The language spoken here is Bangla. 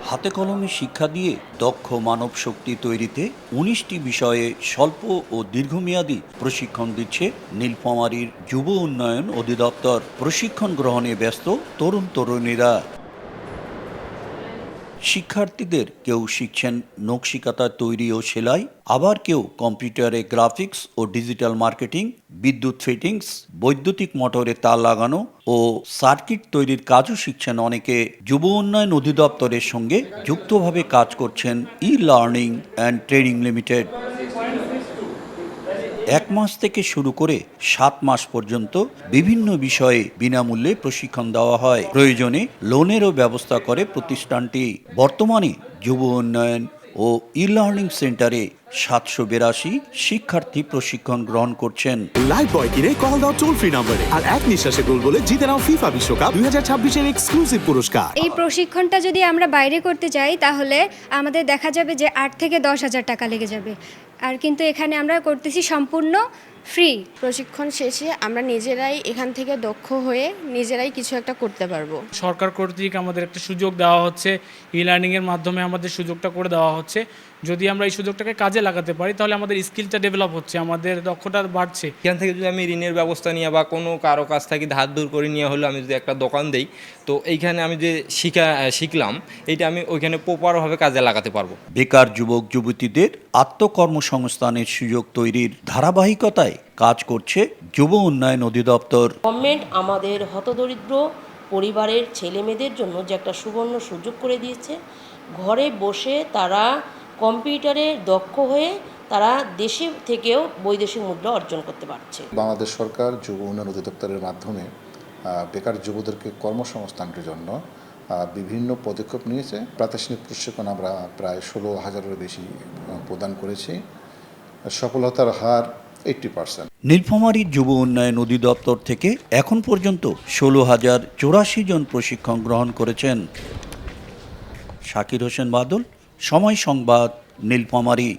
হাতে কলমে শিক্ষা দিয়ে দক্ষ মানব শক্তি তৈরিতে ১৯টি বিষয়ে স্বল্প ও দীর্ঘমেয়াদী প্রশিক্ষণ দিচ্ছে নীলফামারীর যুব উন্নয়ন অধিদপ্তর। প্রশিক্ষণ গ্রহণে ব্যস্ত তরুণ তরুণীরা। শিক্ষার্থীদের কেউ শিখছেন নকশিকাঁথা তৈরি ও সেলাই, আবার কেউ কম্পিউটারে গ্রাফিক্স ও ডিজিটাল মার্কেটিং, বিদ্যুৎ ফিটিংস, বৈদ্যুতিক মোটরে তার লাগানো ও সার্কিট তৈরির কাজও শিখছেন অনেকে। যুব উন্নয়ন অধিদপ্তরের সঙ্গে যুক্তভাবে কাজ করছেন e learning and training limited. ১ মাস থেকে শুরু করে ৭ মাস পর্যন্ত বিভিন্ন বিষয়ে বিনামূল্যে প্রশিক্ষণ দেওয়া হয়। প্রয়োজনে লোনেরও ব্যবস্থা করে প্রতিষ্ঠানটি। বর্তমানে যুব উন্নয়ন ও ই লার্নিং সেন্টারে ৭৮২ শিক্ষার্থী প্রশিক্ষণ গ্রহণ করছেন। লাইভ বয় কিনে কল দাও টোল ফ্রি নম্বরে, আর এক নিঃশ্বাসে গোল বলে জিতে নাও ফিফা বিশ্বকাপ ২০২৬ এর এক্সক্লুসিভ পুরস্কার। এই প্রশিক্ষণটা যদি আমরা বাইরে করতে যাই তাহলে আমাদের দেখা যাবে যে ৮ থেকে ১০,০০০ টাকা লেগে যাবে, আর কিন্তু এখানে আমরা করতেছি সম্পূর্ণ ফ্রি। প্রশিক্ষণ শেষে আমরা নিজেরাই এখান থেকে দক্ষ হয়ে নিজেরাই কিছু একটা করতে পারবো। সরকার কর্তৃক আমাদের একটা সুযোগ দেওয়া হচ্ছে, ই লার্নিংয়ের মাধ্যমে আমাদের সুযোগটা করে দেওয়া হচ্ছে। যদি আমরা এই সুযোগটাকে কাজে লাগাতে পারি তাহলে আমাদের স্কিলটা ডেভেলপ হচ্ছে, আমাদের দক্ষতা বাড়ছে। এখান থেকে যদি আমি ঋণের ব্যবস্থা নিয়ে বা কোনো কারো কাছ থেকে ধার দূর করে নিয়ে হলে আমি যদি একটা দোকান দেই, তো এইখানে আমি যে শিখলাম এইটা আমি ওইখানে প্রপারভাবে কাজে লাগাতে পারবো। বেকার যুবক যুবতীদের আত্মকর্মসংস্থানের সুযোগ তৈরির ধারাবাহিকতায় কাজ করছে যুব উন্নয়ন অধিদপ্তর। গভর্নমেন্ট আমাদের হতদরিদ্র পরিবারের ছেলেমেয়েদের জন্য যে একটা সুবর্ণ সুযোগ করে দিয়েছে, ঘরে বসে তারা কম্পিউটারে দক্ষ হয়ে তারা দেশে থেকেও বৈদেশিক মুদ্রা অর্জন করতে পারছে। বাংলাদেশ সরকার যুব উন্নয়ন অধিদপ্তরের মাধ্যমে বেকার যুবদেরকে কর্মসংস্থানের জন্য বিভিন্ন পদক্ষেপ নিয়েছে। প্রাতিষ্ঠানিক প্রশিক্ষণ আমরা প্রায় ১৬,০০০-এর বেশি প্রদান করেছি। সফলতার হার 80%। নীলফামারীর যুব উন্নয়ন অধিদপ্তর থেকে এখন পর্যন্ত ১৬,০৮৪ জন প্রশিক্ষণ গ্রহণ করেছেন। শাকির হোসেন বাদল, সময় সংবাদ, নীলফামারী।